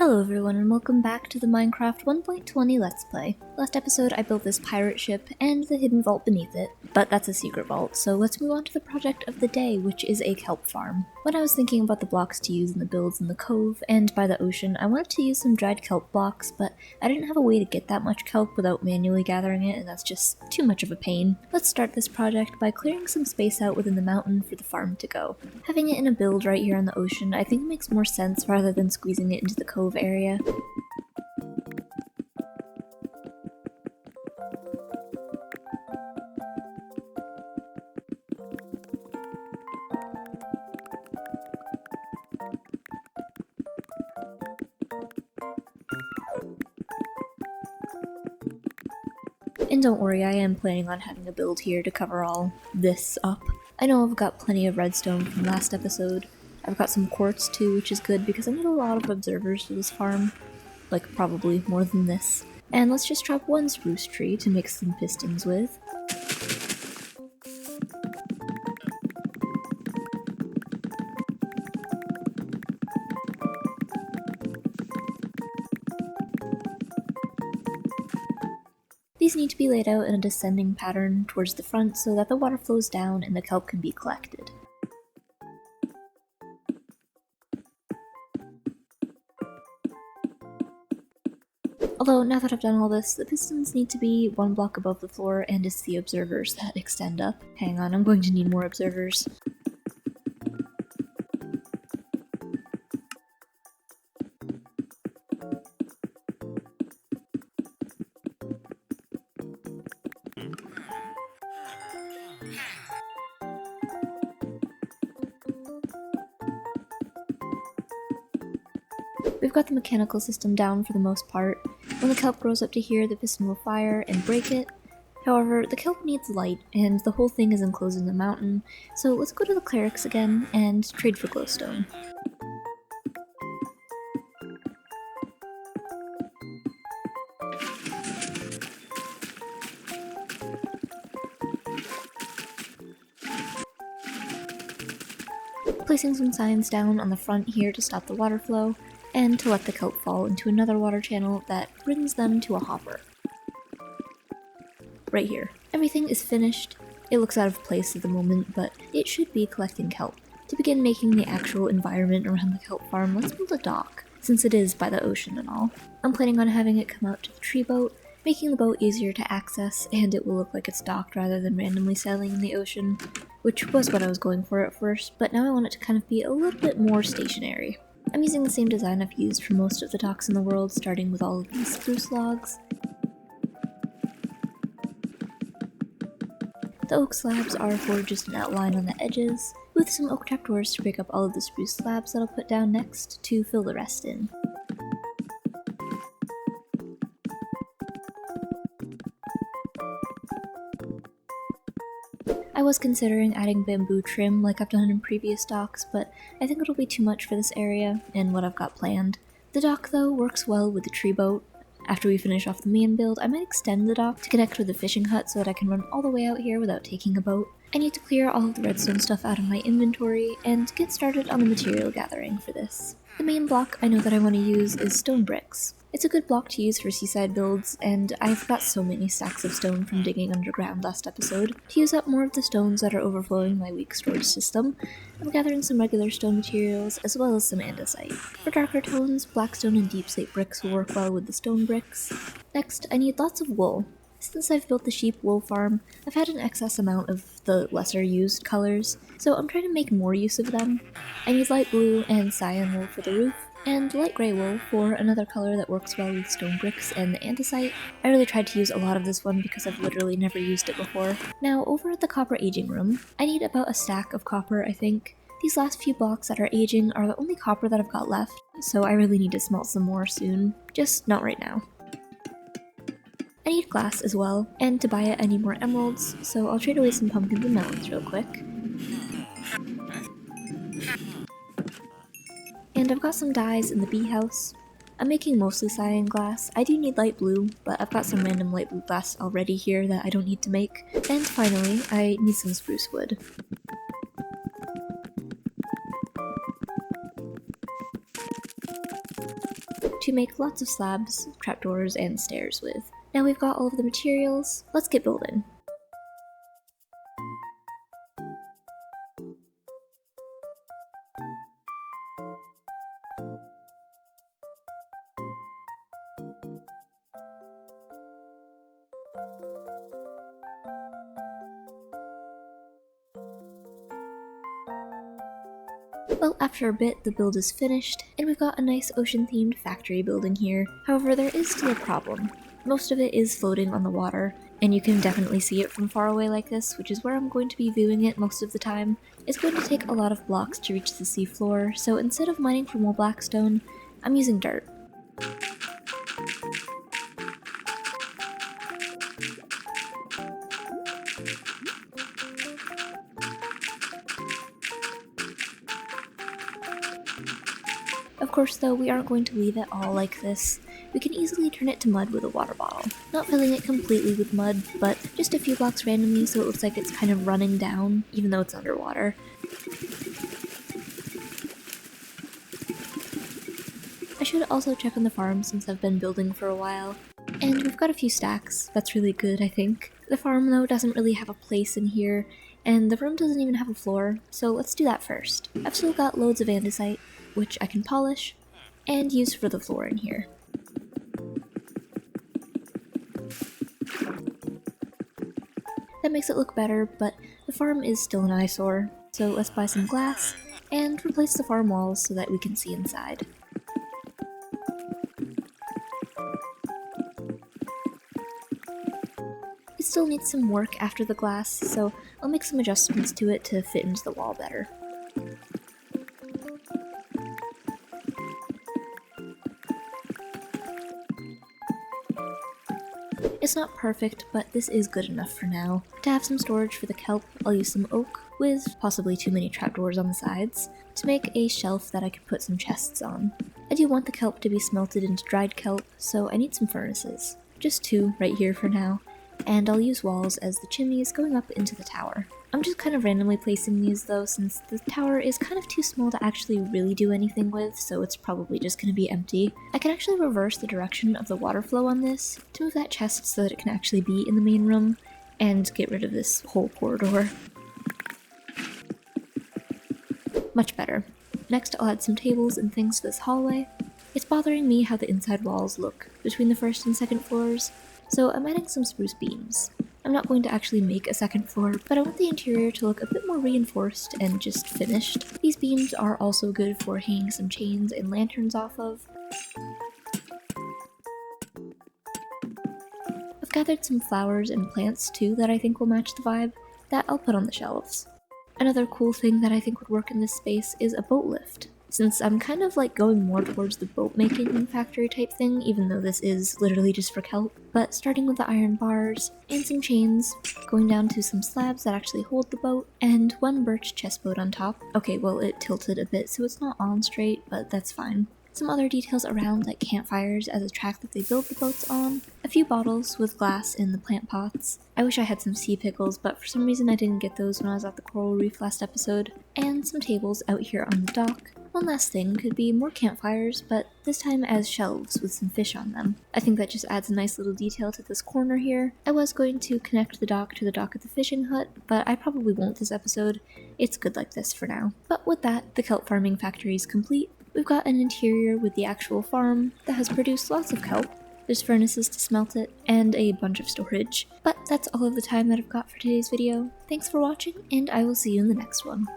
Hello everyone and welcome back to the Minecraft 1.20 Let's Play. Last episode I built this pirate ship and the hidden vault beneath it, but that's a secret vault, so let's move on to the project of the day, which is a kelp farm. When I was thinking about the blocks to use in the builds in the cove and by the ocean, I wanted to use some dried kelp blocks, but I didn't have a way to get that much kelp without manually gathering it, and that's just too much of a pain. Let's start this project by clearing some space out within the mountain for the farm to go. Having it in a build right here on the ocean I think makes more sense rather than squeezing it into the cove area. And don't worry, I am planning on having a build here to cover all this up. I know I've got plenty of redstone from last episode. I've got some quartz too, which is good because I need a lot of observers for this farm. Like, probably more than this. And let's just chop one spruce tree to make some pistons with. These need to be laid out in a descending pattern towards the front so that the water flows down and the kelp can be collected. Although, now that I've done all this, the pistons need to be one block above the floor, and it's the observers that extend up. Hang on, I'm going to need more observers. We've got the mechanical system down for the most part. When the kelp grows up to here, the piston will fire and break it. However, the kelp needs light, and the whole thing is enclosed in the mountain, so let's go to the clerics again and trade for glowstone. Placing some signs down on the front here to stop the water flow, and to let the kelp fall into another water channel that brings them to a hopper. Right here. Everything is finished. It looks out of place at the moment, but it should be collecting kelp. To begin making the actual environment around the kelp farm, let's build a dock, since it is by the ocean and all. I'm planning on having it come out to the tree boat, making the boat easier to access, and it will look like it's docked rather than randomly sailing in the ocean, which was what I was going for at first, but now I want it to kind of be a little bit more stationary. I'm using the same design I've used for most of the docks in the world, starting with all of these spruce logs. The oak slabs are for just an outline on the edges, with some oak trapdoors to break up all of the spruce slabs that I'll put down next to fill the rest in. I was considering adding bamboo trim like I've done in previous docks, but I think it'll be too much for this area and what I've got planned. The dock though works well with the tree boat. After we finish off the main build, I might extend the dock to connect with the fishing hut so that I can run all the way out here without taking a boat. I need to clear all of the redstone stuff out of my inventory and get started on the material gathering for this. The main block I know that I want to use is stone bricks. It's a good block to use for seaside builds, and I've got so many stacks of stone from digging underground last episode. To use up more of the stones that are overflowing my weak storage system, I'm gathering some regular stone materials as well as some andesite. For darker tones, blackstone and deep slate bricks will work well with the stone bricks. Next, I need lots of wool. Since I've built the sheep wool farm, I've had an excess amount of the lesser used colors, so I'm trying to make more use of them. I need light blue and cyan wool for the roof, and light grey wool for another color that works well with stone bricks and the andesite. I really tried to use a lot of this one because I've literally never used it before. Now, over at the copper aging room, I need about a stack of copper, I think. These last few blocks that are aging are the only copper that I've got left, so I really need to smelt some more soon. Just not right now. I need glass as well, and to buy it I need more emeralds, so I'll trade away some pumpkins and melons real quick. And I've got some dyes in the bee house. I'm making mostly cyan glass. I do need light blue, but I've got some random light blue glass already here that I don't need to make. And finally, I need some spruce wood. to make lots of slabs, trapdoors, and stairs with. Now we've got all of the materials, let's get building. Well, after a bit, the build is finished, and we've got a nice ocean-themed factory building here. However, there is still a problem. Most of it is floating on the water, and you can definitely see it from far away like this, which is where I'm going to be viewing it most of the time. It's going to take a lot of blocks to reach the seafloor, so instead of mining for more blackstone, I'm using dirt. Of course though, we aren't going to leave it all like this. We can easily turn it to mud with a water bottle. Not filling it completely with mud, but just a few blocks randomly so it looks like it's kind of running down, even though it's underwater. I should also check on the farm since I've been building for a while. And we've got a few stacks, that's really good I think. The farm though doesn't really have a place in here, and the room doesn't even have a floor, so let's do that first. I've still got loads of andesite, which I can polish, and use for the floor in here. That makes it look better, but the farm is still an eyesore, so let's buy some glass, and replace the farm walls so that we can see inside. It still needs some work after the glass, so I'll make some adjustments to it to fit into the wall better. It's not perfect, but this is good enough for now. To have some storage for the kelp, I'll use some oak, with possibly too many trapdoors on the sides, to make a shelf that I can put some chests on. I do want the kelp to be smelted into dried kelp, so I need some furnaces. Just 2 right here for now, and I'll use walls as the chimneys going up into the tower. I'm just kind of randomly placing these though, since the tower is kind of too small to actually really do anything with, so it's probably just going to be empty. I can actually reverse the direction of the water flow on this to move that chest so that it can actually be in the main room, and get rid of this whole corridor. Much better. Next I'll add some tables and things to this hallway. It's bothering me how the inside walls look between the first and second floors, so I'm adding some spruce beams. I'm not going to actually make a second floor, but I want the interior to look a bit more reinforced and just finished. These beams are also good for hanging some chains and lanterns off of. I've gathered some flowers and plants too that I think will match the vibe, that I'll put on the shelves. Another cool thing that I think would work in this space is a boat lift. Since I'm kind of like going more towards the boat making factory type thing, even though this is literally just for kelp, but starting with the iron bars and some chains, going down to some slabs that actually hold the boat, and 1 birch chest boat on top. Okay, well it tilted a bit so it's not on straight, but that's fine. Some other details around like campfires as a track that they build the boats on, a few bottles with glass in the plant pots. I wish I had some sea pickles, but for some reason I didn't get those when I was at the coral reef last episode, and some tables out here on the dock. One last thing could be more campfires, but this time as shelves with some fish on them. I think that just adds a nice little detail to this corner here. I was going to connect the dock to the dock of the fishing hut, but I probably won't this episode. It's good like this for now. But with that, the kelp farming factory is complete. We've got an interior with the actual farm that has produced lots of kelp. There's furnaces to smelt it, and a bunch of storage. But that's all of the time that I've got for today's video. Thanks for watching, and I will see you in the next one.